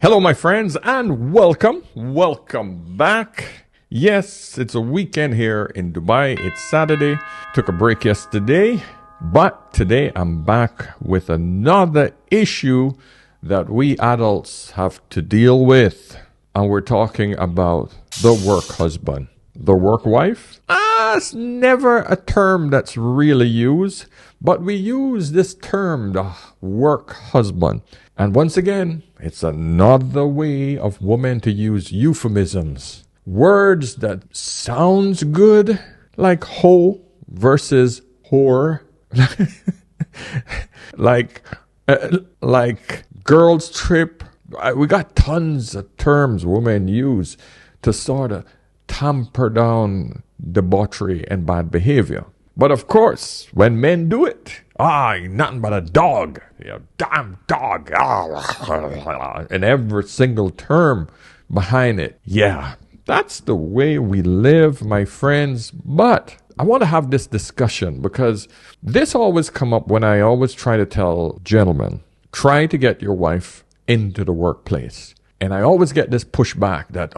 Hello, my friends, and welcome back. Yes, it's a weekend here in Dubai. It's Saturday. Took a break yesterday, but today I'm back with another issue that we adults have to deal with. And we're talking about the work husband. The work wife? It's never a term that's really used, but we use this term, the work husband. And once again, it's another way of women to use euphemisms. Words that sounds good, like hoe versus whore. like girls trip. We got tons of terms women use to sort of tamper down debauchery and bad behavior. But of course, when men do it, ain't nothing but a dog. Damn dog. And every single term behind it. Yeah, that's the way we live, my friends. But I want to have this discussion because this always come up when I always try to tell gentlemen, try to get your wife into the workplace. And I always get this pushback that,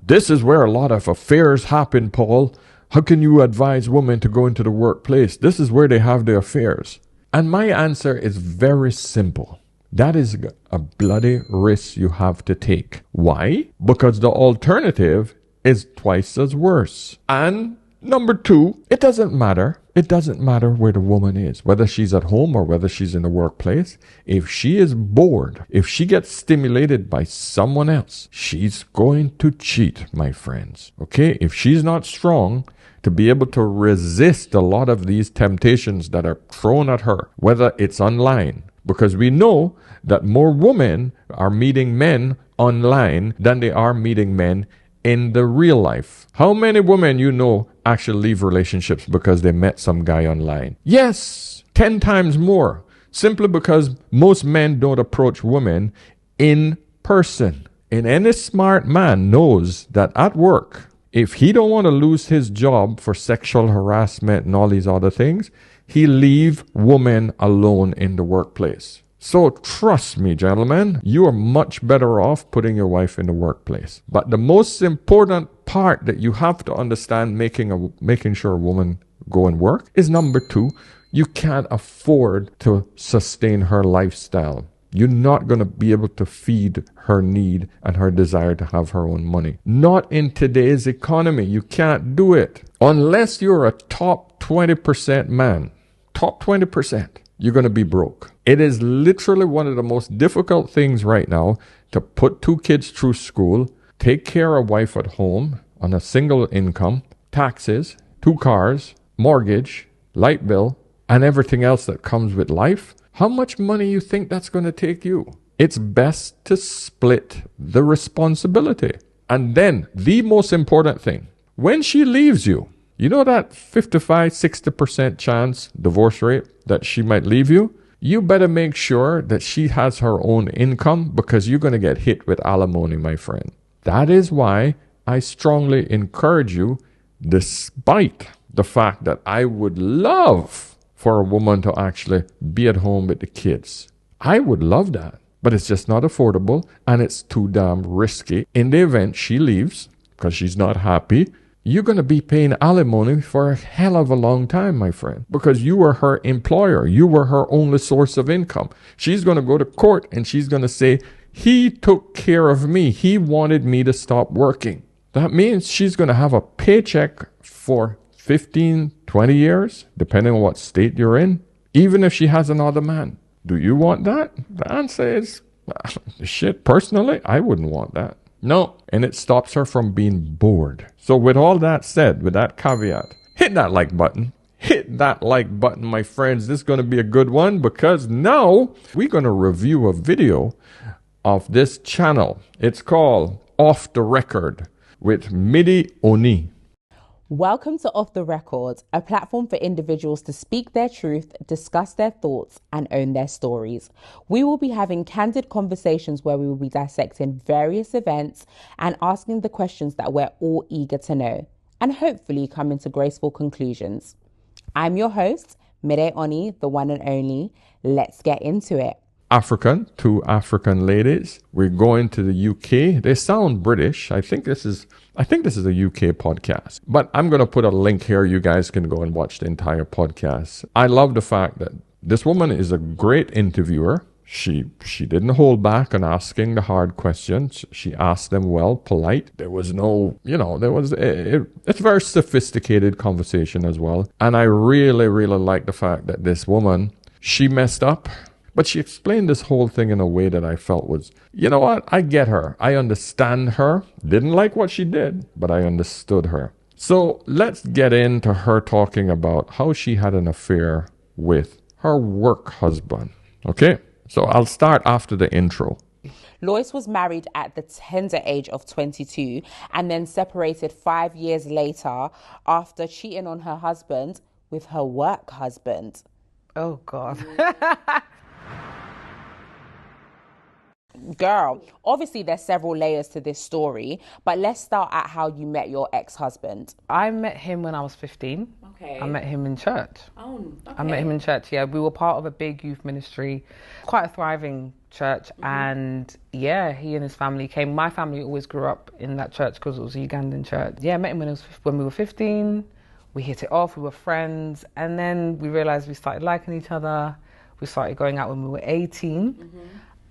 this is where a lot of affairs happen, Paul. How can you advise women to go into the workplace? This is where they have their affairs. And my answer is very simple. That is a bloody risk you have to take. Why? Because the alternative is twice as worse. And number two, it doesn't matter. It doesn't matter where the woman is, whether she's at home or whether she's in the workplace. If she is bored, if she gets stimulated by someone else, she's going to cheat, my friends. Okay? If she's not strong to be able to resist a lot of these temptations that are thrown at her, whether it's online, because we know that more women are meeting men online than they are meeting men in the real life. How many women you know actually leave relationships because they met some guy online? Yes, 10 times more. Simply because most men don't approach women in person. And any smart man knows that at work, if he don't want to lose his job for sexual harassment and all these other things, he leave women alone in the workplace. So trust me, gentlemen, you are much better off putting your wife in the workplace. But the most important part that you have to understand making sure a woman go and work is number two, you can't afford to sustain her lifestyle. You're not going to be able to feed her need and her desire to have her own money. Not in today's economy. You can't do it. Unless you're a top 20% man. Top 20%. You're going to be broke. It is literally one of the most difficult things right now to put 2 kids through school, take care of a wife at home on a single income, taxes, 2 cars, mortgage, light bill, and everything else that comes with life. How much money you think that's going to take you? It's best to split the responsibility. And then the most important thing, when she leaves you, you know that 55-60% chance divorce rate that she might leave you? You better make sure that she has her own income because you're going to get hit with alimony, my friend. That is why I strongly encourage you, despite the fact that I would love for a woman to actually be at home with the kids. I would love that, but it's just not affordable and it's too damn risky. In the event she leaves because she's not happy, you're going to be paying alimony for a hell of a long time, my friend, because you were her employer. You were her only source of income. She's going to go to court and she's going to say, he took care of me. He wanted me to stop working. That means she's going to have a paycheck for 15, 20 years, depending on what state you're in, even if she has another man. Do you want that? The answer is, shit, personally, I wouldn't want that. No, and it stops her from being bored. So with all that said, with that caveat, hit that like button. Hit that like button, my friends. This is going to be a good one because now we're going to review a video of this channel. It's called Off the Record with Midi Oni. Welcome to Off the Record, a platform for individuals to speak their truth, discuss their thoughts, and own their stories. We will be having candid conversations where we will be dissecting various events and asking the questions that we're all eager to know, and hopefully coming to graceful conclusions. I'm your host, Mide Oni, the one and only. Let's get into it. African, two African ladies. We're going to the UK. They sound British. I think this is a UK podcast. But I'm going to put a link here. You guys can go and watch the entire podcast. I love the fact that this woman is a great interviewer. She didn't hold back on asking the hard questions. She asked them well, polite. There was no, it's a very sophisticated conversation as well. And I really, really like the fact that this woman, she messed up, but she explained this whole thing in a way that I felt was, you know what? I get her. I understand her. Didn't like what she did, but I understood her. So let's get into her talking about how she had an affair with her work husband. Okay? So I'll start after the intro. Lois was married at the tender age of 22 and then separated 5 years later after cheating on her husband with her work husband. Oh, God. Girl, obviously there's several layers to this story, but let's start at how you met your ex-husband. I met him when I was 15. Okay. I met him in church. Oh, okay. I met him in church, yeah. We were part of a big youth ministry, quite a thriving church. Mm-hmm. And yeah, he and his family came. My family always grew up in that church because it was a Ugandan church. Yeah, I met him when we were 15. We hit it off, we were friends. And then we realized we started liking each other. We started going out when we were 18. Mm-hmm.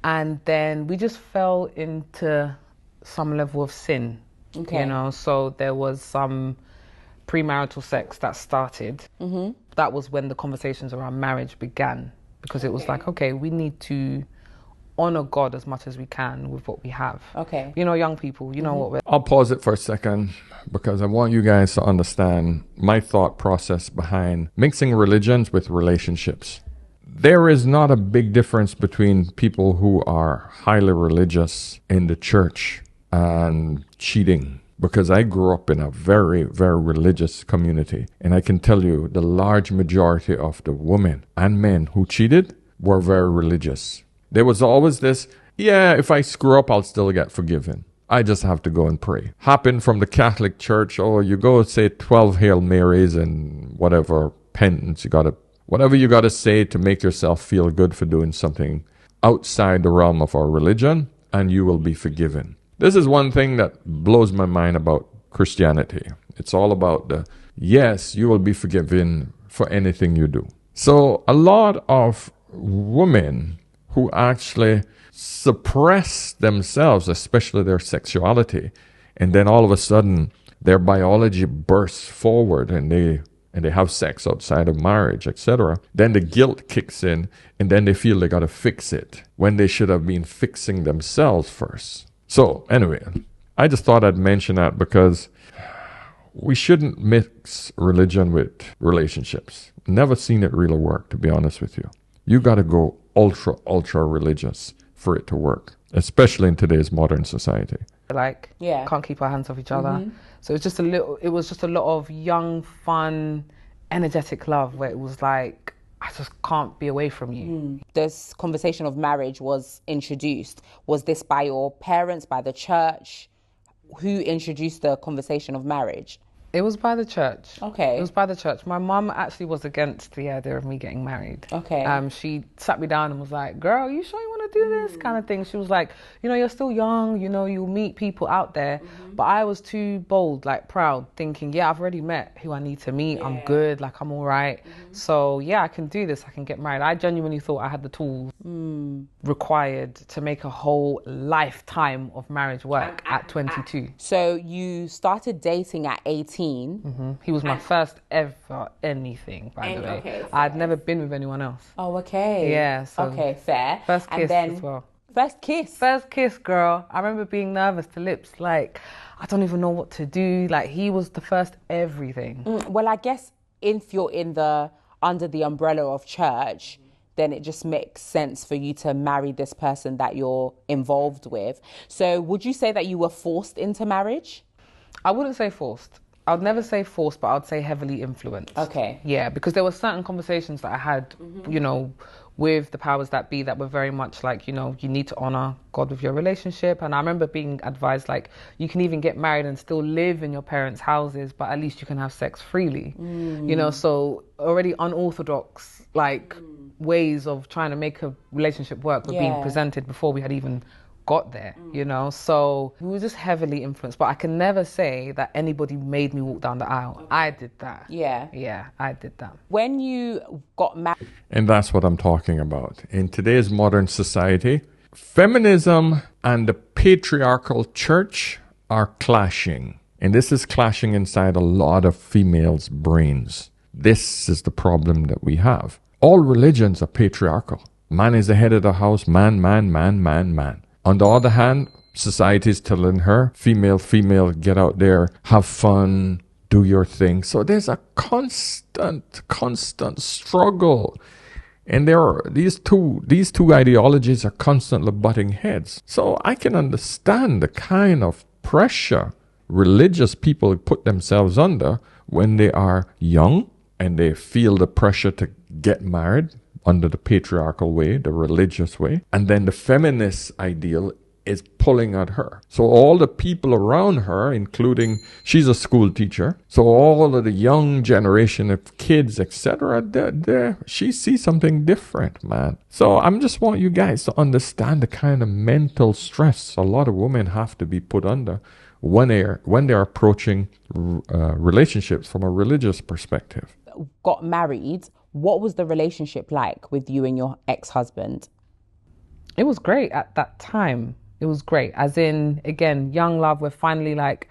And then we just fell into some level of sin, okay. So there was some premarital sex that started. Mm-hmm. That was when the conversations around marriage began, because it was like, okay, we need to honor God as much as we can with what we have. Okay. Young people, what we're... I'll pause it for a second because I want you guys to understand my thought process behind mixing religions with relationships. There is not a big difference between people who are highly religious in the church and cheating, because I grew up in a very, very religious community. And I can tell you the large majority of the women and men who cheated were very religious. There was always this, if I screw up, I'll still get forgiven. I just have to go and pray. Happened from the Catholic Church, you go say 12 Hail Marys and whatever penance whatever you got to say to make yourself feel good for doing something outside the realm of our religion, and you will be forgiven. This is one thing that blows my mind about Christianity. It's all about you will be forgiven for anything you do. So a lot of women who actually suppress themselves, especially their sexuality, and then all of a sudden their biology bursts forward and they have sex outside of marriage, etc. Then the guilt kicks in, and then they feel they got to fix it when they should have been fixing themselves first. So anyway, I just thought I'd mention that because we shouldn't mix religion with relationships. Never seen it really work, to be honest with you. You got to go ultra religious for it to work, especially in today's modern society. Can't keep our hands off each other. Mm-hmm. So it was just a lot of young, fun, energetic love where it was like, I just can't be away from you. Mm. This conversation of marriage was introduced. Was this by your parents, by the church? Who introduced the conversation of marriage? It was by the church. Okay. It was by the church. My mum actually was against the idea of me getting married. Okay. She sat me down and was like, girl, you sure you want to do this kind of thing? She was like, you're still young, you'll meet people out there. Mm-hmm. But I was too bold, proud, thinking, I've already met who I need to meet. Yeah. I'm good, I'm all right. Mm-hmm. So, I can do this. I can get married. I genuinely thought I had the tools required to make a whole lifetime of marriage work at 22. So you started dating at 18. Mm-hmm. He was my first ever anything, by the way. Okay, I'd never been with anyone else. Oh, okay. Yeah. So okay, fair. First kiss as well. First kiss? First kiss, girl. I remember being nervous to lips. I don't even know what to do. He was the first everything. Well, I guess if you're under the umbrella of church, then it just makes sense for you to marry this person that you're involved with. So would you say that you were forced into marriage? I wouldn't say forced. I would never say forced, but I would say heavily influenced. Okay. Yeah, because there were certain conversations that I had, with the powers that be that were very much you need to honor God with your relationship. And I remember being advised, you can even get married and still live in your parents' houses, but at least you can have sex freely. So already unorthodox, ways of trying to make a relationship work were being presented before we had even got there, you know. So we were just heavily influenced, but I can never say that anybody made me walk down the aisle. I did that. Yeah, I did that. When you got married, And that's what I'm talking about. In today's modern society, feminism and the patriarchal church are clashing. And this is clashing inside a lot of females' brains. This is the problem that we have. All religions are patriarchal. Man is the head of the house, man, man, man, man, man. On the other hand, society is telling her, female, female, get out there, have fun, do your thing. So there's a constant struggle. And these two ideologies are constantly butting heads. So I can understand the kind of pressure religious people put themselves under when they are young and they feel the pressure to get married under the patriarchal way, the religious way. And then the feminist ideal is pulling at her. So all the people around her, including, she's a school teacher, so all of the young generation of kids, etc., she sees something different, man. So I just want you guys to understand the kind of mental stress a lot of women have to be put under when they're approaching relationships from a religious perspective. got married, what was the relationship like with you and your ex-husband? It was great at that time. It was great. As in, again, young love, we're finally like,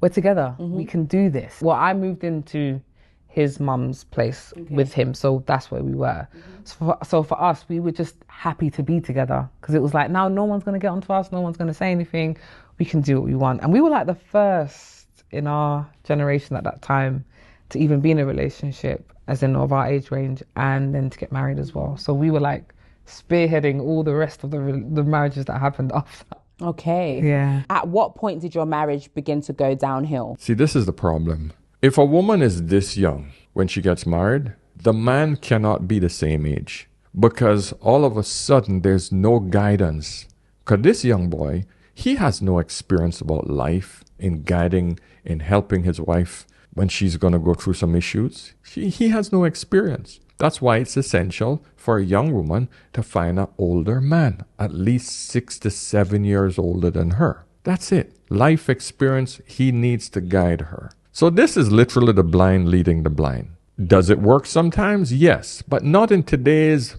we're together. Mm-hmm. We can do this. Well, I moved into his mum's place with him, so that's where we were. Mm-hmm. So for us, we were just happy to be together because it was like, now no one's going to get onto us, no one's going to say anything. We can do what we want. And we were like the first in our generation at that time to even be in a relationship, as in of our age range, and then to get married as well. So we were like spearheading all the rest of the marriages that happened after. Okay. Yeah. At what point did your marriage begin to go downhill? See, this is the problem. If a woman is this young when she gets married, the man cannot be the same age because all of a sudden there's no guidance. Because this young boy, he has no experience about life in guiding, in helping his wife when she's going to go through some issues. He has no experience. That's why it's essential for a young woman to find an older man, at least 6 to 7 years older than her. That's it. Life experience, he needs to guide her. So this is literally the blind leading the blind. Does it work sometimes? Yes, but not in today's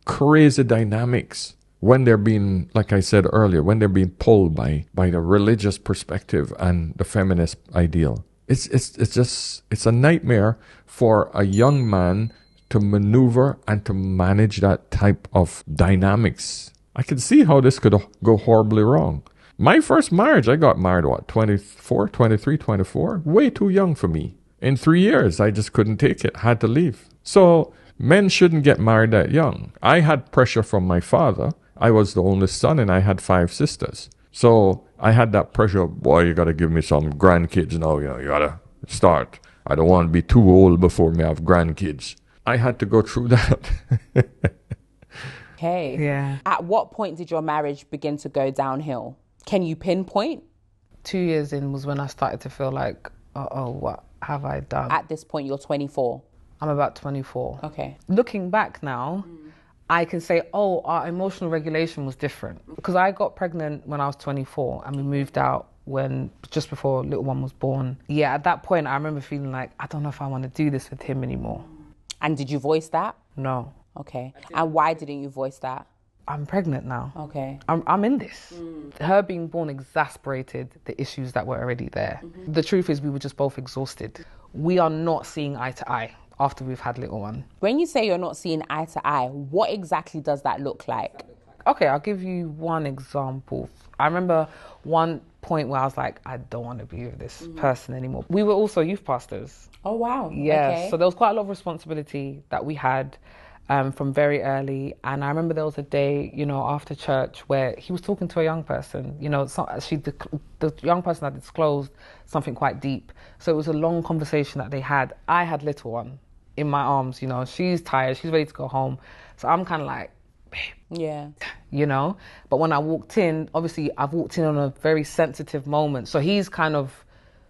crazy dynamics when they're being, like I said earlier, when they're being pulled by the religious perspective and the feminist ideal. It's a nightmare for a young man to maneuver and to manage that type of dynamics. I can see how this could go horribly wrong. My first marriage, I got married, 24, 23, 24? Way too young for me. In 3 years, I just couldn't take it, had to leave. So men shouldn't get married that young. I had pressure from my father. I was the only son and I had 5 sisters. So I had that pressure, boy, you got to give me some grandkids now, you got to start. I don't want to be too old before me have grandkids. I had to go through that. Okay. Yeah. At what point did your marriage begin to go downhill? Can you pinpoint? 2 years in was when I started to feel like, what have I done? At this point, you're 24. I'm about 24. Okay. Looking back now, I can say, our emotional regulation was different. Because I got pregnant when I was 24 and we moved out just before little one was born. Yeah, at that point, I remember feeling like, I don't know if I want to do this with him anymore. And did you voice that? No. Okay. And why didn't you voice that? I'm pregnant now. Okay. I'm in this. Her being born exasperated the issues that were already there. Mm-hmm. The truth is we were just both exhausted. We are not seeing eye to eye after we've had little one. When you say you're not seeing eye to eye, what exactly does that look like? Okay, I'll give you one example. I remember one point where I was like, I don't want to be with this person anymore. We were also youth pastors. Oh, wow. Yeah, okay. So there was quite a lot of responsibility that we had from very early. And I remember there was a day, after church where he was talking to a young person. The young person had disclosed something quite deep. So it was a long conversation that they had. I had little one in my arms, she's tired, she's ready to go home. So I'm kind of like, babe. Yeah. But when I walked in, obviously I've walked in on a very sensitive moment. So he's kind of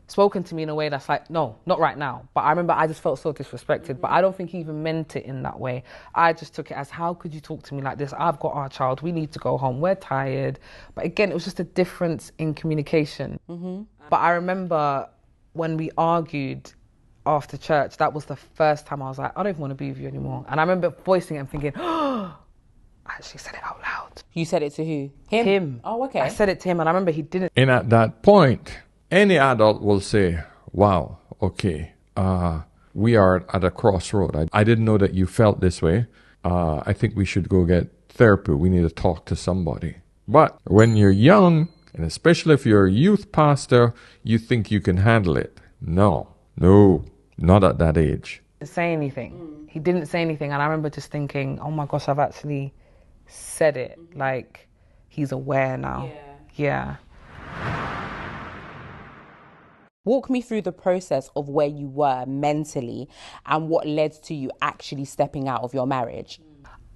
spoken to me in a way that's like, no, not right now. But I remember I just felt so disrespected. But I don't think he even meant it in that way. I just took it as, how could you talk to me like this? I've got our child. We need to go home. We're tired. But again, it was just a difference in communication. But I remember when we argued after church, that was the first time I was like, I don't even want to be with you anymore. And I remember voicing it and thinking, oh, I actually said it out loud. You said it to who? Him. Oh, okay. I said it to him, and I remember he didn't. And at that point, any adult will say, wow, okay, we are at a crossroad. I didn't know that you felt this way. I think we should go get therapy. We need to talk to somebody. But when you're young, and especially if you're a youth pastor, you think you can handle it. No, not at that age. Didn't say anything. He didn't say anything, and I remember just thinking, oh my gosh, I've actually said it. Like, he's aware now. Yeah. Walk me through the process of where you were mentally and what led to you actually stepping out of your marriage.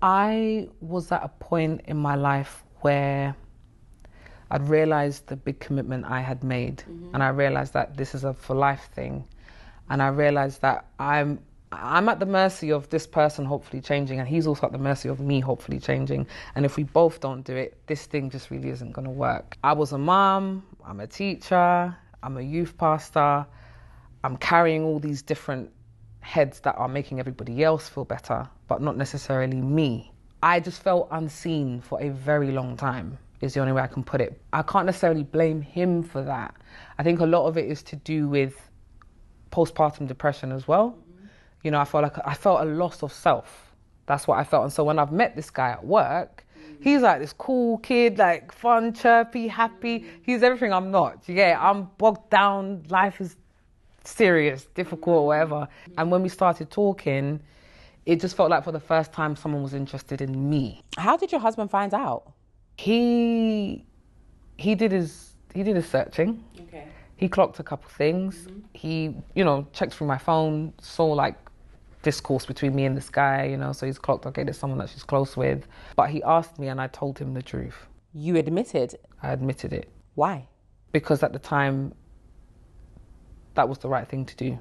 I was at a point in my life where I'd realized the big commitment I had made, and I realized that this is a for life thing, and I realized that I'm at the mercy of this person hopefully changing, and he's also at the mercy of me hopefully changing, and if we both don't do it, this thing just really isn't going to work. I was a mom, I'm a teacher, I'm a youth pastor, I'm carrying all these different heads that are making everybody else feel better, but not necessarily me. I just felt unseen for a very long time, is the only way I can put it. I can't necessarily blame him for that. I think a lot of it is to do with postpartum depression as well. You know, I felt a loss of self. That's what I felt. And so when I've met this guy at work, he's like this cool kid, like fun, chirpy, happy. He's everything I'm not. Yeah, I'm bogged down. Life is serious, difficult, whatever. And when we started talking, it just felt like for the first time someone was interested in me. How did your husband find out? He did his searching. Okay. He clocked a couple things. He, checked through my phone, saw like discourse between me and this guy, so he's clocked, okay, there's someone that she's close with. But he asked me and I told him the truth. You admitted? I admitted it. Why? Because at the time, that was the right thing to do.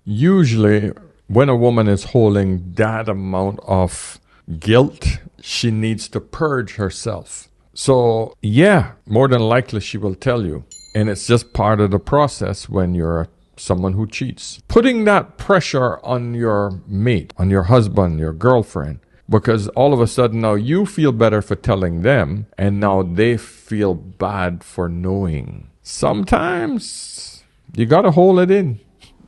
Usually, when a woman is holding that amount of guilt, she needs to purge herself. So, yeah, more than likely she will tell you. And it's just part of the process when you're someone who cheats. Putting that pressure on your mate, on your husband, your girlfriend, because all of a sudden now you feel better for telling them, and now they feel bad for knowing. Sometimes you got to hold it in.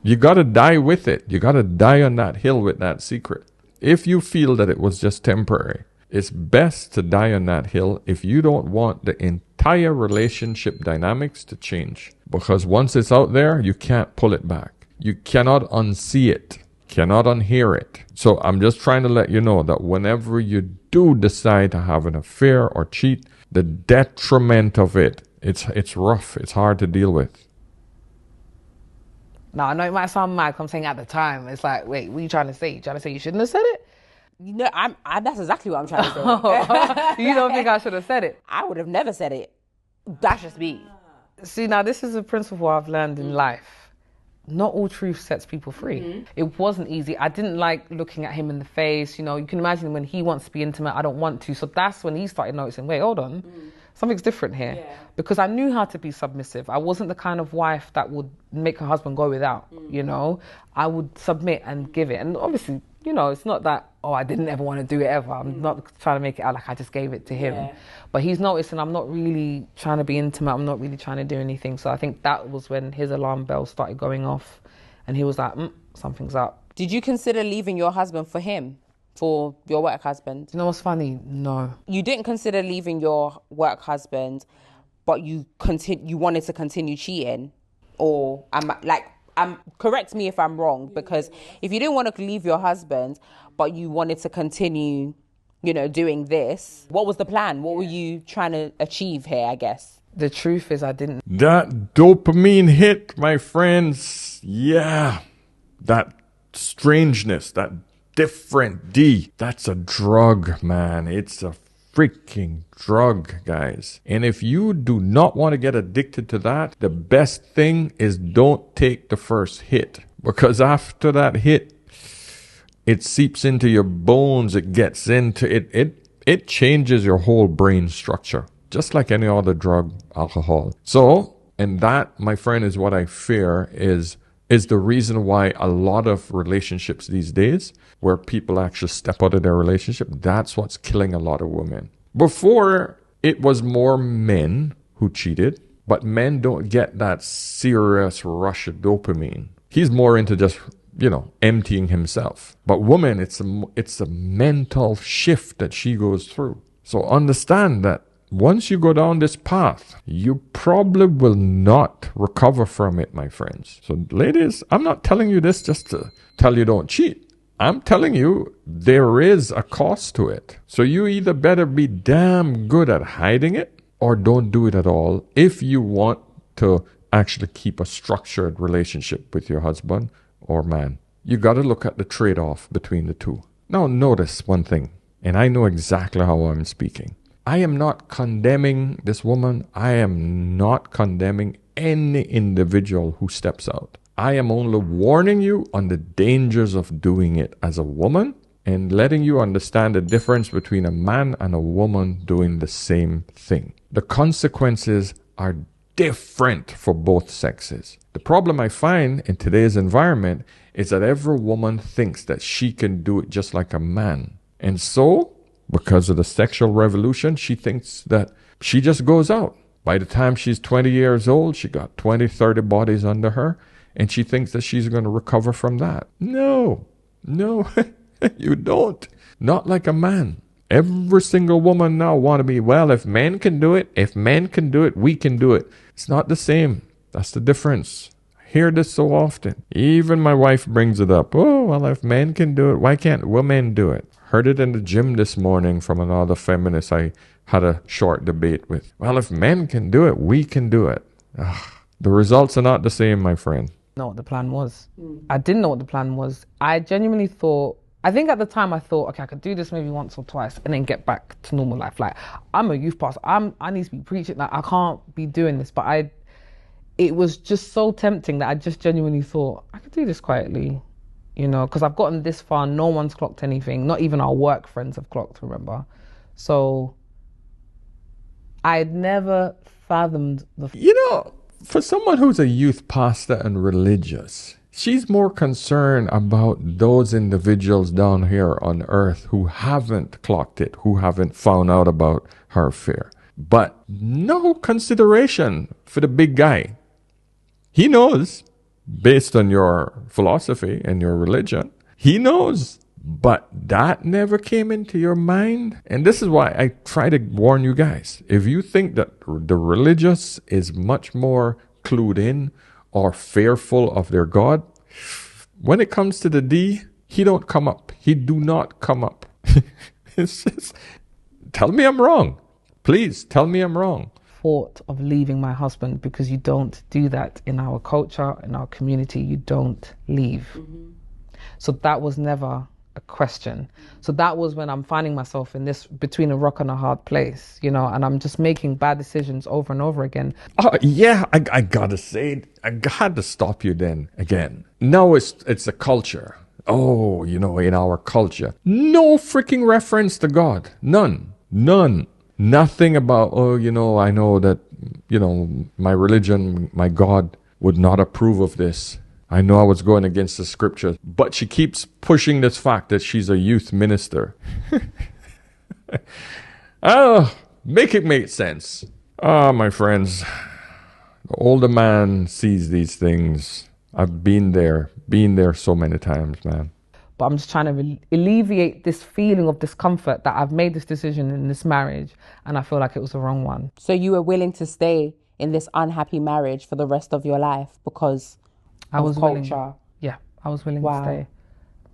You got to die with it. You got to die on that hill with that secret. If you feel that it was just temporary, it's best to die on that hill if you don't want the entire relationship dynamics to change. Because once it's out there, you can't pull it back. You cannot unsee it, cannot unhear it. So I'm just trying to let you know that whenever you do decide to have an affair or cheat, the detriment of it's rough, it's hard to deal with. Now, I know it might sound mad, I'm saying at the time, it's like, wait, what are you trying to say? You trying to say you shouldn't have said it? That's exactly what I'm trying to say. You don't think I should have said it? I would have never said it. That's just me. See, now this is a principle I've learned in life. Not all truth sets people free. It wasn't easy. I didn't like looking at him in the face. You can imagine when he wants to be intimate, I don't want to. So that's when he started noticing, wait, hold on. Something's different here. Yeah. Because I knew how to be submissive. I wasn't the kind of wife that would make her husband go without, I would submit and give it. And obviously, it's not that, I didn't ever want to do it ever. I'm not trying to make it out like I just gave it to him. Yeah. But he's noticing I'm not really trying to be intimate. I'm not really trying to do anything. So I think that was when his alarm bell started going off. And he was like, something's up. Did you consider leaving your husband for him? For your work husband? You know what's funny? No. You didn't consider leaving your work husband, but you wanted to continue cheating? Or correct me if I'm wrong, because if you didn't want to leave your husband, but you wanted to continue, doing this, what was the plan? What were you trying to achieve here, I guess? The truth is I didn't. That dopamine hit, my friends. Yeah. That strangeness, that different D. That's a drug, man. It's a freaking drug, guys. And if you do not want to get addicted to that, the best thing is don't take the first hit. Because after that hit, it seeps into your bones. It gets into it changes your whole brain structure, just like any other drug, alcohol. So, and that, my friend, is what I fear is the reason why a lot of relationships these days, where people actually step out of their relationship, that's what's killing a lot of women. Before, it was more men who cheated, but men don't get that serious rush of dopamine. He's more into just, emptying himself. But woman, it's a mental shift that she goes through. So understand that once you go down this path, you probably will not recover from it, my friends. So ladies, I'm not telling you this just to tell you don't cheat. I'm telling you there is a cost to it. So you either better be damn good at hiding it or don't do it at all if you want to actually keep a structured relationship with your husband or man. You got to look at the trade-off between the two. Now notice one thing, and I know exactly how I'm speaking. I am not condemning this woman. I am not condemning any individual who steps out. I am only warning you on the dangers of doing it as a woman and letting you understand the difference between a man and a woman doing the same thing. The consequences are different for both sexes. The problem I find in today's environment is that every woman thinks that she can do it just like a man. And so, because of the sexual revolution, she thinks that she just goes out. By the time she's 20 years old, she got 20, 30 bodies under her, and she thinks that she's going to recover from that. No, you don't. Not like a man. Every single woman now want to be, well, if men can do it, we can do it. It's not the same. That's the difference. I hear this so often. Even my wife brings it up. Oh, well, if men can do it, why can't women do it? Heard it in the gym this morning from another feminist I had a short debate with. Well, if men can do it, we can do it. Ugh. The results are not the same, my friend. Know what the plan was. I didn't know what the plan was. I genuinely thought, I think at the time I thought, okay, I could do this maybe once or twice and then get back to normal life. Like, I'm a youth pastor. I need to be preaching. Like, I can't be doing this. But it was just so tempting that I just genuinely thought, I could do this quietly, because I've gotten this far. No one's clocked anything. Not even our work friends have clocked, remember? So I'd never fathomed for someone who's a youth pastor and religious, she's more concerned about those individuals down here on earth who haven't clocked it, who haven't found out about her affair. But no consideration for the big guy. He knows, based on your philosophy and your religion, he knows. But that never came into your mind. And this is why I try to warn you guys. If you think that the religious is much more clued in or fearful of their God, when it comes to the D, he don't come up. He do not come up. It's just, tell me I'm wrong. Please tell me I'm wrong. Thought of leaving my husband, because you don't do that in our culture, in our community. You don't leave. Mm-hmm. So that was never a question. So that was when I'm finding myself in this between a rock and a hard place, and I'm just making bad decisions over and over again. Oh yeah, I gotta say, I had to stop you then again. No, it's a culture. Oh, in our culture, no freaking reference to God. None. Nothing about, I know that, my religion, my God would not approve of this. I know I was going against the scriptures, but she keeps pushing this fact that she's a youth minister. Make it make sense. My friends, the older man sees these things. I've been there so many times, man. But I'm just trying to alleviate this feeling of discomfort that I've made this decision in this marriage and I feel like it was the wrong one. So you were willing to stay in this unhappy marriage for the rest of your life because I was culture? Willing. Yeah, I was willing to stay.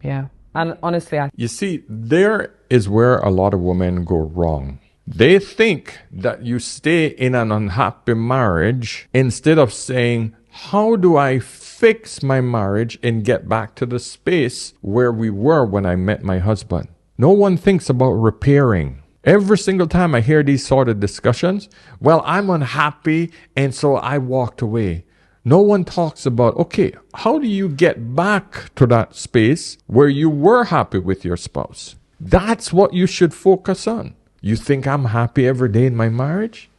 Yeah. And honestly, you see, there is where a lot of women go wrong. They think that you stay in an unhappy marriage instead of saying, how do I fix my marriage and get back to the space where we were when I met my husband? No one thinks about repairing. Every single time I hear these sort of discussions, well, I'm unhappy and so I walked away. No one talks about, okay, how do you get back to that space where you were happy with your spouse? That's what you should focus on. You think I'm happy every day in my marriage?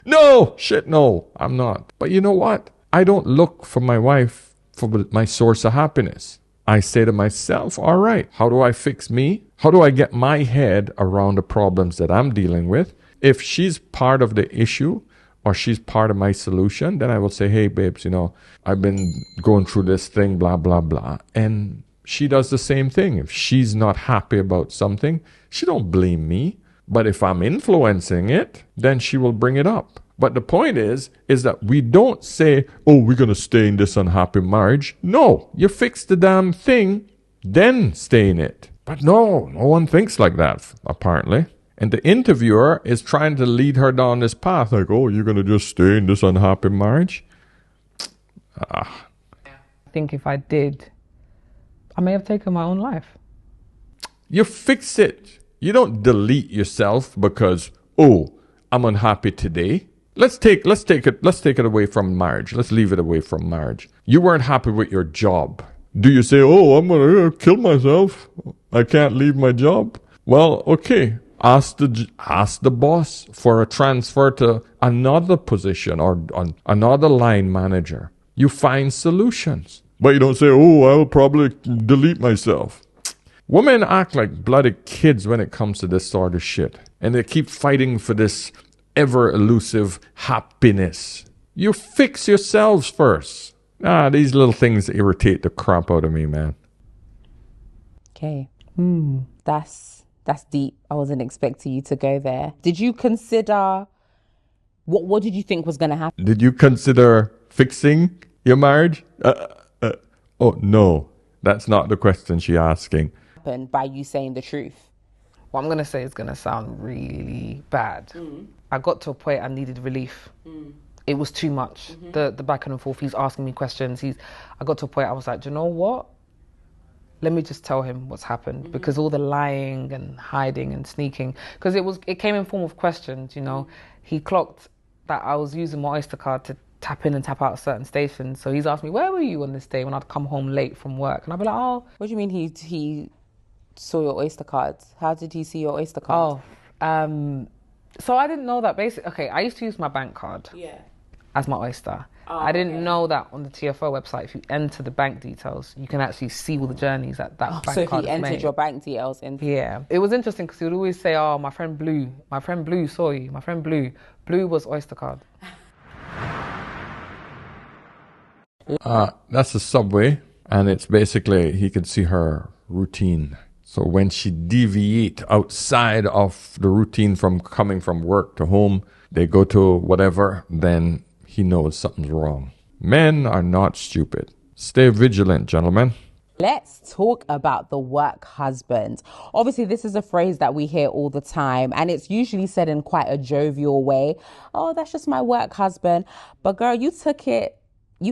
No, shit, no, I'm not. But you know what? I don't look for my wife for my source of happiness. I say to myself, all right, how do I fix me? How do I get my head around the problems that I'm dealing with? If she's part of the issue or she's part of my solution, then I will say, hey, babes, I've been going through this thing, blah, blah, blah. And she does the same thing. If she's not happy about something, she don't blame me. But if I'm influencing it, then she will bring it up. But the point is that we don't say, oh, we're going to stay in this unhappy marriage. No, you fix the damn thing, then stay in it. But no one thinks like that, apparently. And the interviewer is trying to lead her down this path, like, oh, you're going to just stay in this unhappy marriage? I think if I did, I may have taken my own life. You fix it. You don't delete yourself because, oh, I'm unhappy today. Let's take it away from marriage. Let's leave it away from marriage. You weren't happy with your job. Do you say, oh, I'm going to kill myself? I can't leave my job? Well, okay. Ask the boss for a transfer to another position or another line manager. You find solutions. But you don't say, oh, I'll probably delete myself. Women act like bloody kids when it comes to this sort of shit. And they keep fighting for this ever elusive happiness. You fix yourselves first. These little things irritate the crap out of me, man. Okay. That's deep. I wasn't expecting you to go there. Did you consider what did you think was going to happen? Did you consider fixing your marriage? Oh no, that's not the question she's asking. By you saying the truth. What I'm going to say is going to sound really bad. I got to a point I needed relief. It was too much. The back and forth, he's asking me questions. I got to a point I was like, do you know what? Let me just tell him what's happened. Because all the lying and hiding and sneaking, because it came in form of questions, He clocked that I was using my Oyster card to tap in and tap out certain stations. So he's asked me, where were you on this day when I'd come home late from work? And I'd be like, oh. What do you mean he saw your Oyster cards? How did he see your Oyster card? So I didn't know that basically. Okay, I used to use my bank card as my Oyster. I didn't know that on the TFO website, if you enter the bank details, you can actually see all the journeys that bank card So has he entered made. your bank details in. Yeah. It was interesting because he would always say, oh, my friend Blue saw you. My friend Blue. Blue was Oyster card. That's a Subway, and it's basically, he can see her routine. So when she deviate outside of the routine from coming from work to home, they go to whatever, then he knows something's wrong. Men are not stupid. Stay vigilant, gentlemen. Let's talk about the work husband. Obviously, this is a phrase that we hear all the time, and it's usually said in quite a jovial way. Oh, that's just my work husband. But girl, you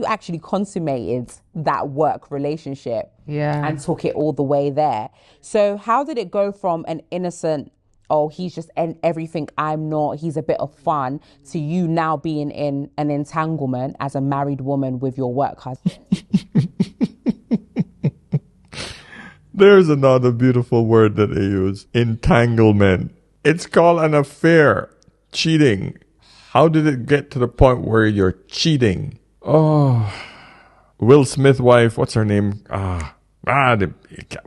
actually consummated that work relationship and took it all the way there. So how did it go from an innocent, oh, he's just everything I'm not, he's a bit of fun, to you now being in an entanglement as a married woman with your work husband? There's another beautiful word that they use. Entanglement. It's called an affair. Cheating. How did it get to the point where you're cheating? Oh, Will Smith wife, what's her name?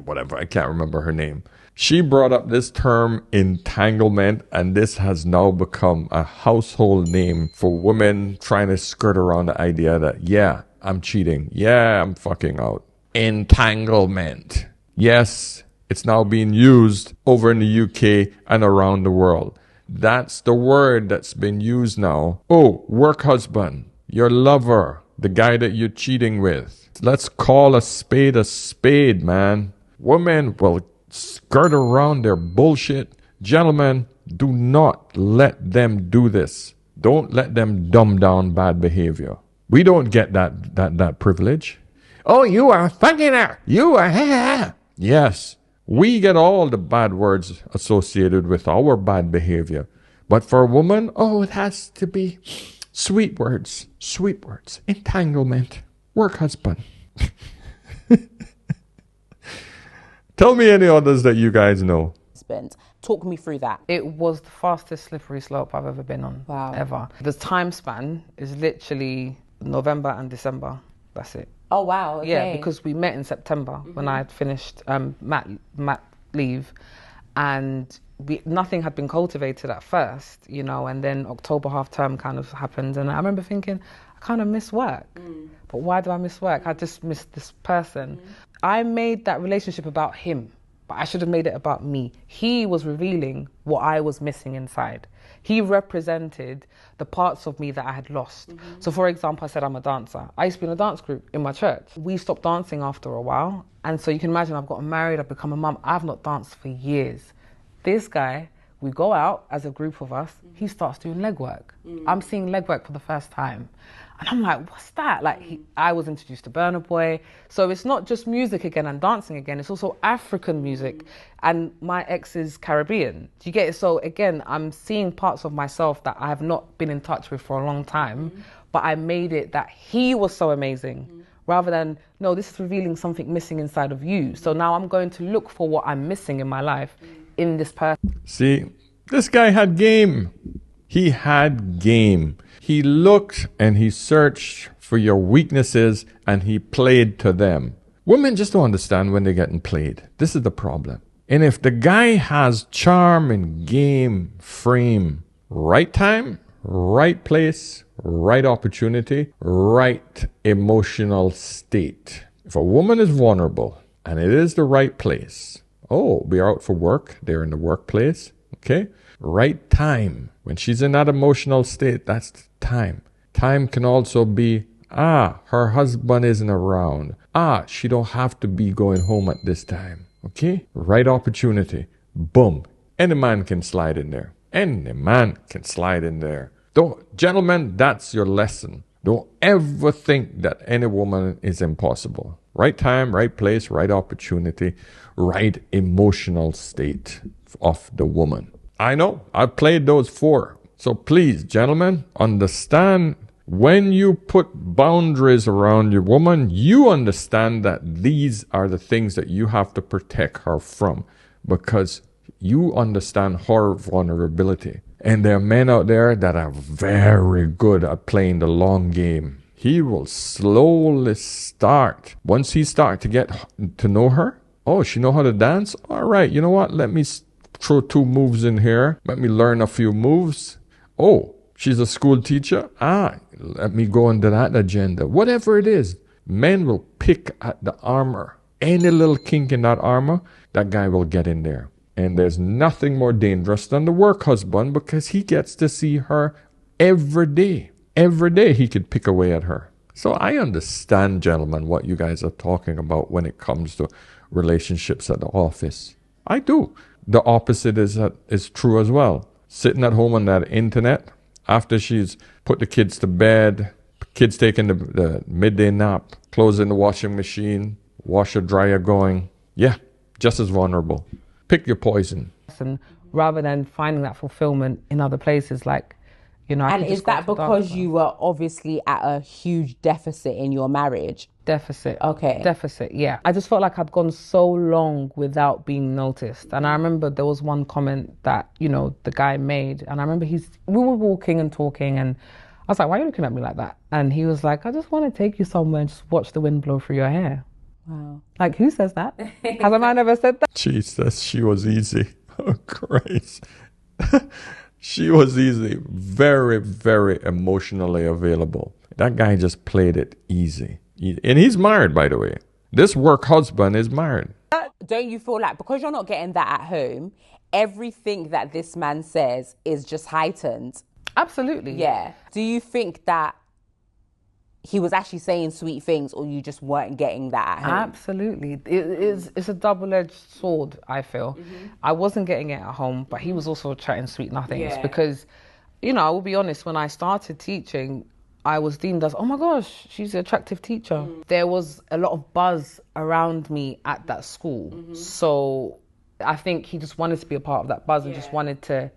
Whatever, I can't remember her name. She brought up this term entanglement, and this has now become a household name for women trying to skirt around the idea that, yeah, I'm cheating. Yeah, I'm fucking out. Entanglement. Yes, it's now being used over in the UK and around the world. That's the word that's been used now. Oh, work husband. Your lover, the guy that you're cheating with. Let's call a spade, man. Women will skirt around their bullshit. Gentlemen, do not let them do this. Don't let them dumb down bad behavior. We don't get that privilege. Oh, you are fucking her. You are. Yes, we get all the bad words associated with our bad behavior. But for a woman, it has to be sweet words, entanglement, work husband. Tell me any others that you guys know. Talk me through that. It was the fastest slippery slope I've ever been on. Wow. Ever. The time span is literally November and December. That's it. Oh, wow. Okay. Yeah, because we met in September when I had finished mat leave, and nothing had been cultivated at first, and then October half term kind of happened, and I remember thinking, I kind of miss work. But why do I miss work? I just miss this person. I made that relationship about him, but I should have made it about me. He was revealing what I was missing inside. He represented the parts of me that I had lost. So for example, I said I'm a dancer. I used to be in a dance group in my church. We stopped dancing after a while. And so you can imagine I've gotten married, I've become a mum. I've not danced for years. This guy, we go out as a group of us, he starts doing leg work. I'm seeing leg work for the first time. And I'm like, what's that? I was introduced to Burna Boy. So it's not just music again and dancing again, it's also African music. And my ex is Caribbean. Do you get it? So again, I'm seeing parts of myself that I have not been in touch with for a long time, but I made it that he was so amazing. Rather than, no, this is revealing something missing inside of you. So now I'm going to look for what I'm missing in my life in this person. See, this guy had game. He had game. He looked and he searched for your weaknesses and he played to them. Women just don't understand when they're getting played. This is the problem. And if the guy has charm and game, frame, right time, right place, right opportunity, right emotional state. If a woman is vulnerable and it is the right place, we're out for work, they're in the workplace, okay? Right time. When she's in that emotional state, that's the time. Time can also be, her husband isn't around. She don't have to be going home at this time, okay? Right opportunity. Boom. Any man can slide in there. Any man can slide in there. Gentlemen, that's your lesson. Don't ever think that any woman is impossible. Right time, right place, right opportunity, right emotional state of the woman. I know, I've played those 4. So please, gentlemen, understand when you put boundaries around your woman, you understand that these are the things that you have to protect her from because you understand her vulnerability. And there are men out there that are very good at playing the long game. He will slowly start. Once he starts to get to know her, she know how to dance? All right, you know what? Let me throw 2 moves in here. Let me learn a few moves. She's a school teacher? Let me go into that agenda. Whatever it is, men will pick at the armor. Any little kink in that armor, that guy will get in there. And there's nothing more dangerous than the work husband because he gets to see her every day. Every day he could pick away at her. So I understand, gentlemen, what you guys are talking about when it comes to relationships at the office. I do. The opposite is true as well. Sitting at home on that internet, after she's put the kids to bed, kids taking the midday nap, closing the washing machine, washer dryer going. Yeah, just as vulnerable. Pick your poison. And rather than finding that fulfillment in other places, And is that because you were obviously at a huge deficit in your marriage? Deficit. Okay. Deficit, yeah. I just felt like I'd gone so long without being noticed. And I remember there was one comment that, the guy made. And I remember we were walking and talking and I was like, why are you looking at me like that? And he was like, I just want to take you somewhere and just watch the wind blow through your hair. Wow. Like, who says that? Has a man ever said that? Jesus, she was easy. Oh, Christ. She was easy. Very, very emotionally available. That guy just played it easy. And he's married, by the way. This work husband is married. Don't you feel like because you're not getting that at home, everything that this man says is just heightened? Absolutely. Yeah. Do you think that he was actually saying sweet things or you just weren't getting that at home? Absolutely. It's a double-edged sword, I feel. Mm-hmm. I wasn't getting it at home, but he was also chatting sweet nothings because, I will be honest, when I started teaching, I was deemed as, oh my gosh, she's an attractive teacher. There was a lot of buzz around me at that school. So I think he just wanted to be a part of that buzz and just wanted to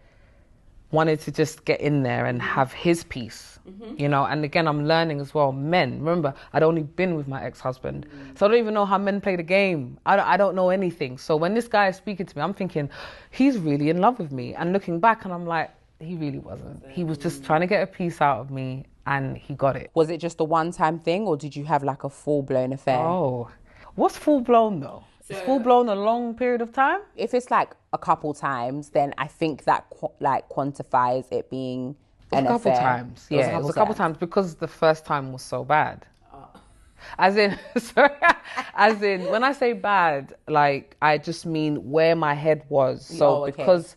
just get in there and have his piece, you know. And again, I'm learning as well. Men, remember, I'd only been with my ex-husband, so I don't even know how men play the game. I don't know anything. So when this guy is speaking to me, I'm thinking, he's really in love with me. And looking back, and I'm like, he really wasn't. He was just trying to get a piece out of me, and he got it. Was it just a one-time thing, or did you have like a full-blown affair? Oh, what's full-blown though? Is full-blown a long period of time? If it's like a couple times, then I think that quantifies it being an affair. A couple times. Yeah, it was a couple times because the first time was so bad. As in, when I say bad, like, I just mean where my head was. So because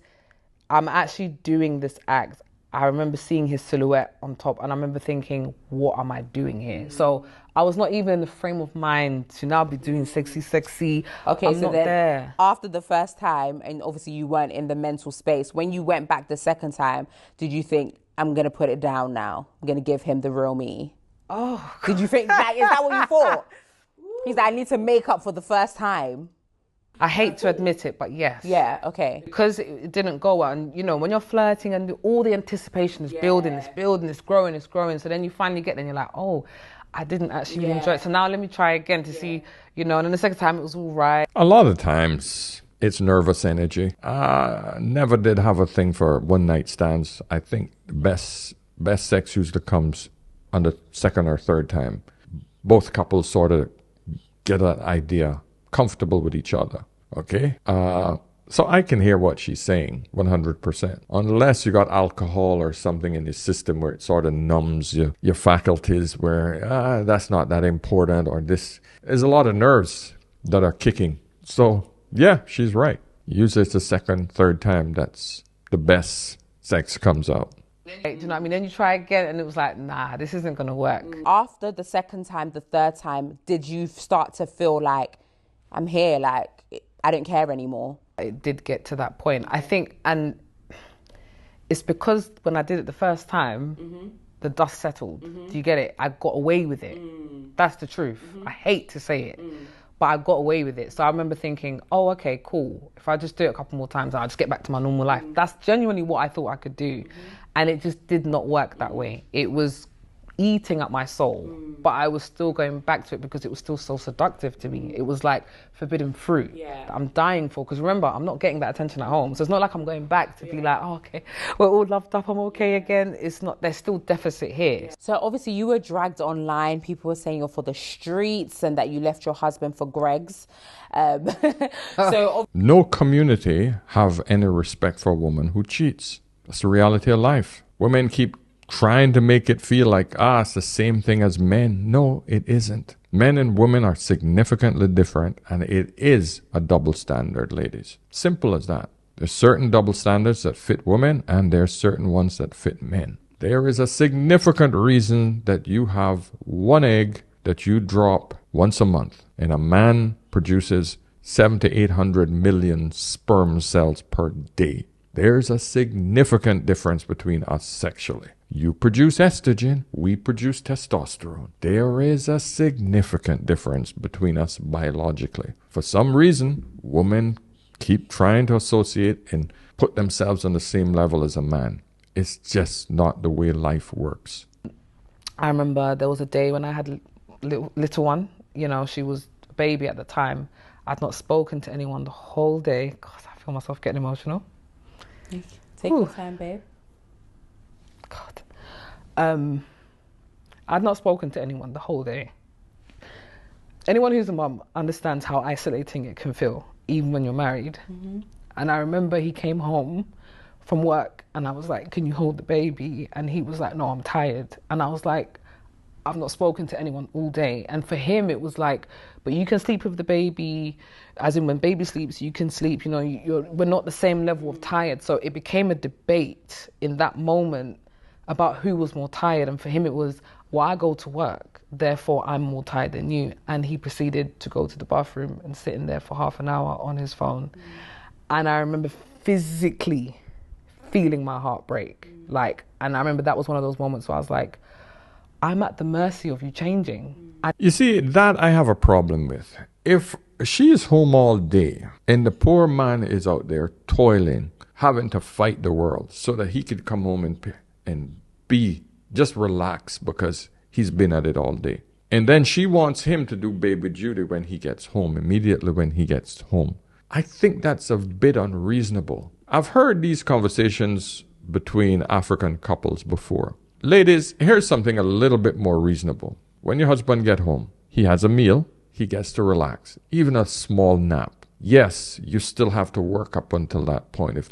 I'm actually doing this act, I remember seeing his silhouette on top, and I remember thinking, what am I doing here? So I was not even in the frame of mind to now be doing sexy. Okay, I'm so not then there. After the first time, and obviously you weren't in the mental space, when you went back the second time, did you think, I'm going to put it down now? I'm going to give him the real me? Oh, did you think that? Is that what you thought? He's like, I need to make up for the first time. I hate to admit it, but yes. Yeah, okay. Because it didn't go well. And, you know, when you're flirting and all the anticipation is building, it's growing. So then you finally get there and you're like, oh, I didn't actually enjoy it. So now let me try again to see, you know, and then the second time it was all right. A lot of times it's nervous energy. Never did have a thing for one night stands. I think the best sex usually comes on the second or third time. Both couples sort of get that idea, comfortable with each other. Okay? So I can hear what she's saying 100%. Unless you got alcohol or something in your system where it sort of numbs your faculties, where that's not that important, or this. There's a lot of nerves that are kicking. So yeah, she's right. Usually it's the second, third time that's the best sex comes out. Do you know what I mean? Then you try again and it was like, nah, this isn't going to work. After the second time, the third time, did you start to feel like, I'm here, like, I don't care anymore? It did get to that point. I think, and it's because when I did it the first time, the dust settled. Do you get it? I got away with it. That's the truth. I hate to say it, but I got away with it. So I remember thinking, oh, okay, cool. If I just do it a couple more times, I'll just get back to my normal life. That's genuinely what I thought I could do. And it just did not work that way. It was eating at my soul, but I was still going back to it because it was still so seductive to me. It was like forbidden fruit that I'm dying for, because remember, I'm not getting that attention at home, so it's not like I'm going back to be like, oh, okay, we're all loved up, I'm okay again. It's not, there's still deficit here. So obviously you were dragged online. People were saying you're for the streets and that you left your husband for Greg's. No community have any respect for a woman who cheats. That's the reality of life. Women keep trying to make it feel like, it's the same thing as men. No, it isn't. Men and women are significantly different, and it is a double standard, ladies. Simple as that. There's certain double standards that fit women, and there's certain ones that fit men. There is a significant reason that you have one egg that you drop once a month, and a man produces 700 to 800 million sperm cells per day. There's a significant difference between us sexually. You produce estrogen, we produce testosterone. There is a significant difference between us biologically. For some reason, women keep trying to associate and put themselves on the same level as a man. It's just not the way life works. I remember there was a day when I had a little one. You know, she was a baby at the time. I'd not spoken to anyone the whole day. God, I feel myself getting emotional. Take your time, babe. God. I'd not spoken to anyone the whole day. Anyone who's a mum understands how isolating it can feel, even when you're married. And I remember he came home from work and I was like, can you hold the baby? And he was like, no, I'm tired. And I was like, I've not spoken to anyone all day. And for him, it was like, but you can sleep with the baby, as in when baby sleeps, you can sleep, you know, we're not the same level of tired. So it became a debate in that moment about who was more tired. And for him, it was, well, I go to work, therefore I'm more tired than you. And he proceeded to go to the bathroom and sit in there for half an hour on his phone. And I remember physically feeling my heart break. And I remember that was one of those moments where I was like, I'm at the mercy of you changing. And You see, that I have a problem with. If she is home all day and the poor man is out there toiling, having to fight the world so that he could come home and be just relaxed because he's been at it all day. And then she wants him to do baby duty when he gets home, immediately when he gets home. I think that's a bit unreasonable. I've heard these conversations between African couples before. Ladies, here's something a little bit more reasonable. When your husband gets home, he has a meal, he gets to relax, even a small nap. Yes, you still have to work up until that point if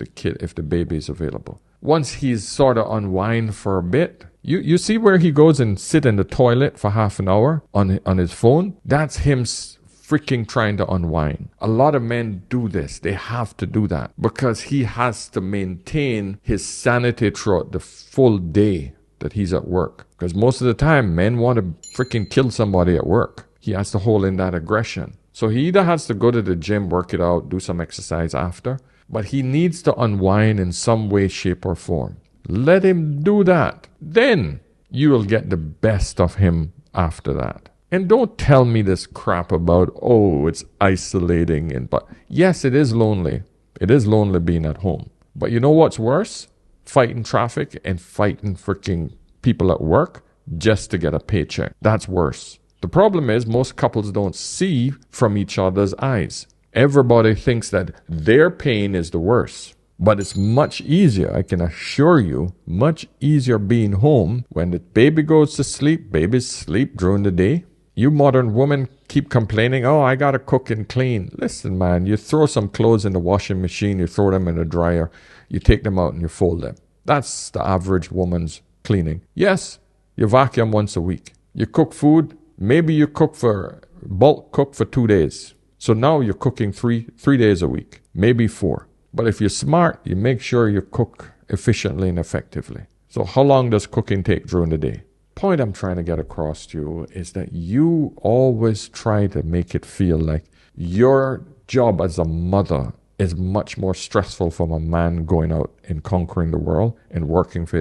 the baby is available. Once he's sort of unwind for a bit, you see where he goes and sit in the toilet for half an hour on his phone? That's him freaking trying to unwind. A lot of men do this. They have to do that because he has to maintain his sanity throughout the full day that he's at work. Because most of the time, men want to freaking kill somebody at work. He has to hold in that aggression. So he either has to go to the gym, work it out, do some exercise after, but he needs to unwind in some way, shape, or form. Let him do that. Then you will get the best of him after that. And don't tell me this crap about, oh, it's isolating. But yes, it is lonely. It is lonely being at home. But you know what's worse? Fighting traffic and fighting freaking people at work just to get a paycheck. That's worse. The problem is most couples don't see from each other's eyes. Everybody thinks that their pain is the worst. But it's much easier, I can assure you, much easier being home when the baby goes to sleep, babies sleep during the day. You modern women keep complaining, oh, I got to cook and clean. Listen, man, you throw some clothes in the washing machine, you throw them in the dryer, you take them out and you fold them. That's the average woman's cleaning. Yes, you vacuum once a week. You cook food, maybe you bulk cook for 2 days. So now you're cooking three days a week, maybe 4. But if you're smart, you make sure you cook efficiently and effectively. So how long does cooking take during the day? Point I'm trying to get across to you is that you always try to make it feel like your job as a mother is much more stressful from a man going out and conquering the world and working for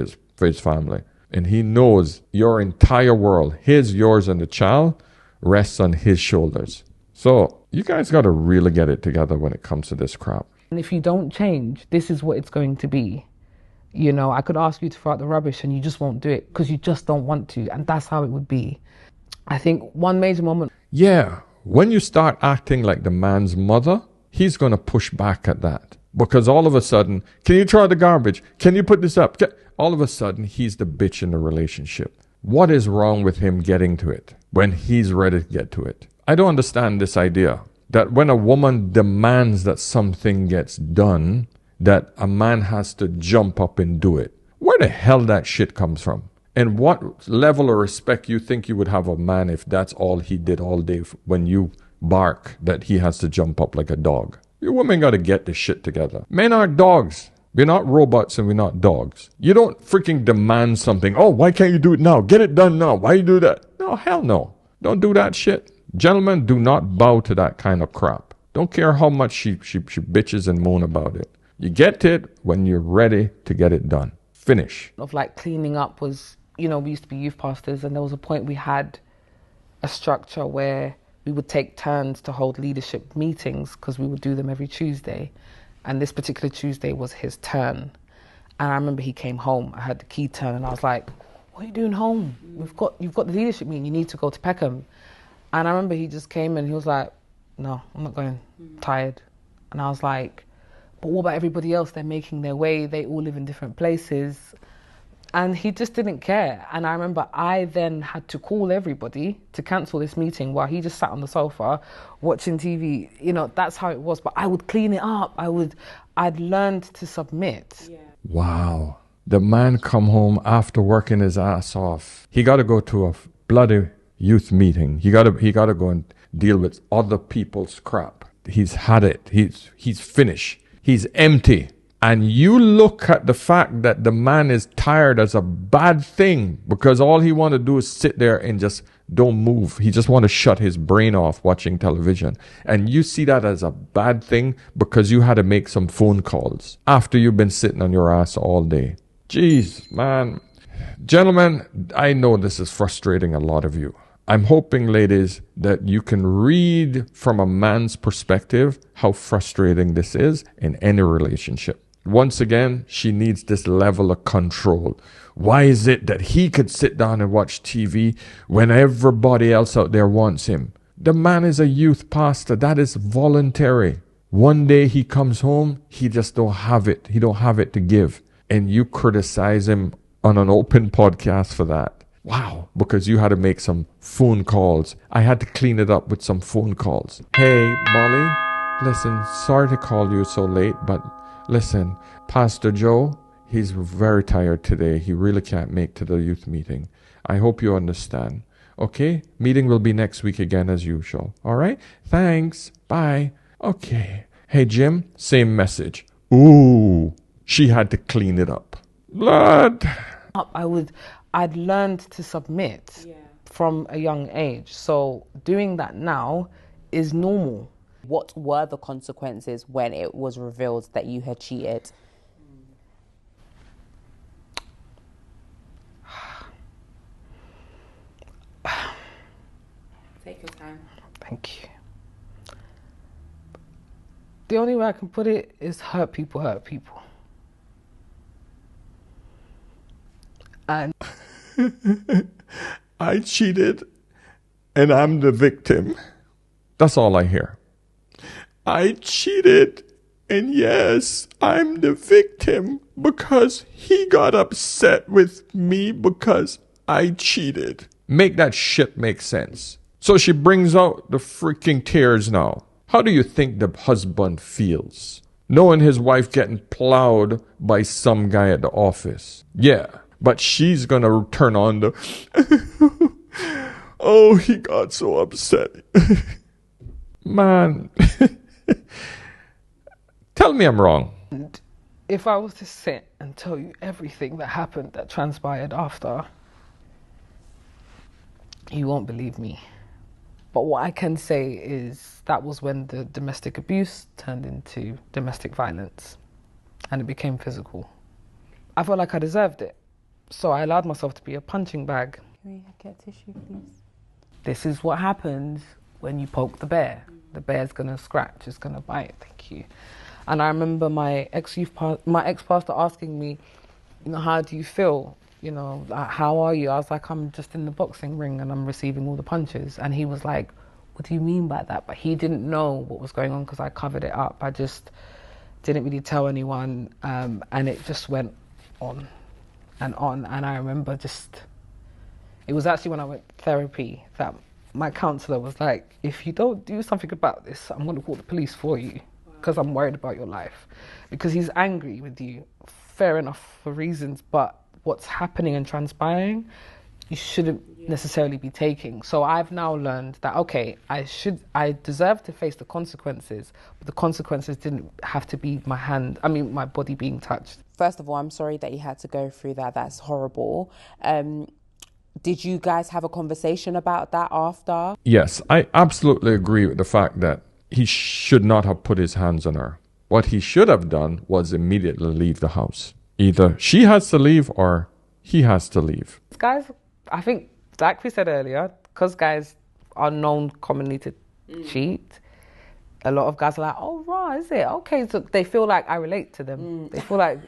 his family. And he knows your entire world, his, yours, and the child, rests on his shoulders. So you guys got to really get it together when it comes to this crap. And if you don't change, this is what it's going to be. You know, I could ask you to throw out the rubbish and you just won't do it because you just don't want to. And that's how it would be. I think one major moment. Yeah, when you start acting like the man's mother, he's going to push back at that. Because all of a sudden, can you throw out the garbage? Can you put this up? All of a sudden, he's the bitch in the relationship. What is wrong with him getting to it when he's ready to get to it? I don't understand this idea that when a woman demands that something gets done, that a man has to jump up and do it. Where the hell that shit comes from? And what level of respect you think you would have a man if that's all he did all day when you bark that he has to jump up like a dog? You women got to get this shit together. Men aren't dogs. We're not robots and we're not dogs. You don't freaking demand something. Oh, why can't you do it now? Get it done now. Why you do that? No, hell no. Don't do that shit. Gentlemen, do not bow to that kind of crap. Don't care how much she bitches and moan about it. You get it when you're ready to get it done. Finish. Of like cleaning up was, you know, we used to be youth pastors and there was a point we had a structure where we would take turns to hold leadership meetings because we would do them every Tuesday. And this particular Tuesday was his turn. And I remember he came home, I heard the key turn and I was like, what are you doing home? You've got the leadership meeting, you need to go to Peckham. And I remember he just came and he was like, no, I'm not going, I'm tired. And I was like, but what about everybody else? They're making their way. They all live in different places. And he just didn't care. And I remember I then had to call everybody to cancel this meeting while he just sat on the sofa watching TV. You know, that's how it was. But I would clean it up. I'd learned to submit. Yeah. Wow. The man come home after working his ass off. He got to go to a bloody youth meeting. He got to go and deal with other people's crap. He's had it. He's finished. He's empty. And you look at the fact that the man is tired as a bad thing because all he want to do is sit there and just don't move. He just want to shut his brain off watching television. And you see that as a bad thing because you had to make some phone calls after you've been sitting on your ass all day. Jeez, man. Gentlemen, I know this is frustrating a lot of you. I'm hoping, ladies, that you can read from a man's perspective how frustrating this is in any relationship. Once again, she needs this level of control. Why is it that he could sit down and watch TV when everybody else out there wants him? The man is a youth pastor. That is voluntary. One day he comes home, he just don't have it. He don't have it to give. And you criticize him on an open podcast for that. Wow, because you had to make some phone calls. I had to clean it up with some phone calls. Hey, Molly, listen, sorry to call you so late, but listen, Pastor Joe, he's very tired today. He really can't make to the youth meeting. I hope you understand. Okay, meeting will be next week again as usual. All right, thanks, bye. Okay. Hey, Jim, same message. Ooh, she had to clean it up. Blood. I'd learned to submit from a young age. So doing that now is normal. What were the consequences when it was revealed that you had cheated? Take your time. Thank you. The only way I can put it is hurt people hurt people. And I cheated and I'm the victim. That's all I hear. I cheated and yes, I'm the victim because he got upset with me because I cheated. Make that shit make sense. So she brings out the freaking tears now. How do you think the husband feels? Knowing his wife getting plowed by some guy at the office. Yeah, but she's gonna turn on the oh, he got so upset. Man. Tell me I'm wrong. And if I was to sit and tell you everything that happened, that transpired after, you won't believe me. But what I can say is that was when the domestic abuse turned into domestic violence and it became physical. I felt like I deserved it. So I allowed myself to be a punching bag. Can we get tissue, please? This is what happens when you poke the bear. The bear's gonna scratch, it's gonna bite. Thank you. And I remember my ex-pastor asking me, you know, how do you feel? You know, like, how are you? I was like, I'm just in the boxing ring and I'm receiving all the punches. And he was like, what do you mean by that? But he didn't know what was going on because I covered it up. I just didn't really tell anyone. And it just went on and on. And I remember it was actually when I went to therapy that my counsellor was like, if you don't do something about this, I'm going to call the police for you because I'm worried about your life. Because he's angry with you. Fair enough for reasons, but what's happening and transpiring, you shouldn't necessarily be taking. So I've now learned that, okay, I deserve to face the consequences, but the consequences didn't have to be my body being touched. First of all, I'm sorry that you had to go through that. That's horrible. Did you guys have a conversation about that after? Yes, I absolutely agree with the fact that he should not have put his hands on her. What he should have done was immediately leave the house. Either she has to leave or he has to leave. Guys, I think, like we said earlier, because guys are known commonly to cheat, a lot of guys are like, oh, right, is it? Okay, so they feel like I relate to them. They feel like,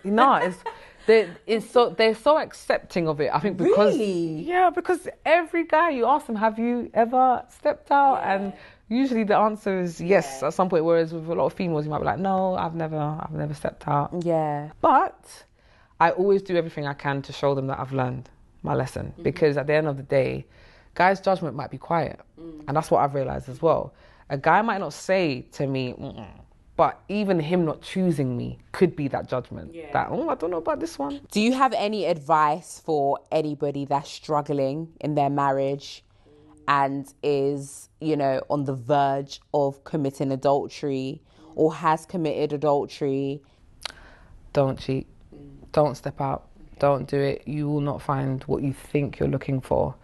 they're so accepting of it. I think because... Really? Yeah, because every guy, you ask them, have you ever stepped out? Yeah. And usually the answer is yes at some point, whereas with a lot of females, you might be like, no, I've never stepped out. Yeah. But I always do everything I can to show them that I've learned my lesson. Because at the end of the day, guys' judgment might be quiet. And that's what I've realized as well. A guy might not say to me, but even him not choosing me could be that judgment. Yeah. That, I don't know about this one. Do you have any advice for anybody that's struggling in their marriage and is, on the verge of committing adultery or has committed adultery? Don't cheat. Don't step out. Don't do it. You will not find what you think you're looking for.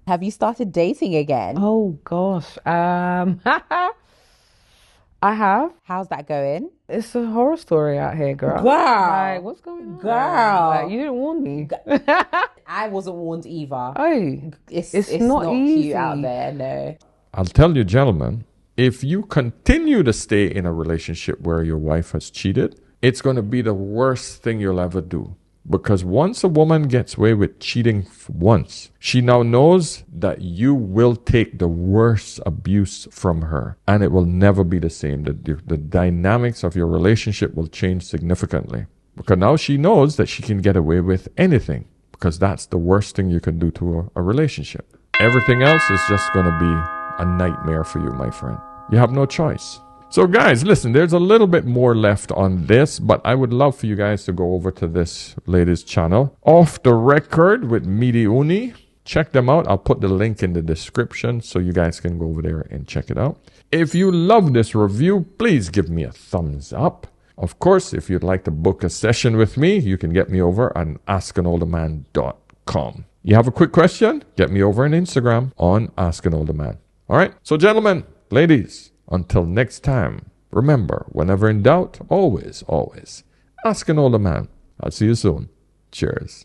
Have you started dating again? Oh, gosh. I have. How's that going? It's a horror story out here, girl. Girl. Like, what's going on? Girl. Like, you didn't warn me. I wasn't warned either. Hey, It's not easy cute out there, no. I'll tell you, gentlemen, if you continue to stay in a relationship where your wife has cheated, it's going to be the worst thing you'll ever do. Because once a woman gets away with cheating once, she now knows that you will take the worst abuse from her, and it will never be the same. The dynamics of your relationship will change significantly. Because now she knows that she can get away with anything, because that's the worst thing you can do to a relationship. Everything else is just going to be a nightmare for you, my friend. You have no choice. So guys, listen, there's a little bit more left on this, but I would love for you guys to go over to this lady's channel, Off the Record with Midi Uni. Check them out. I'll put the link in the description so you guys can go over there and check it out. If you love this review, please give me a thumbs up. Of course, if you'd like to book a session with me, you can get me over on askanolderman.com. You have a quick question? Get me over on Instagram on askanolderman. All right. So gentlemen, ladies, until next time, remember, whenever in doubt, always ask an older man. I'll see you soon. Cheers.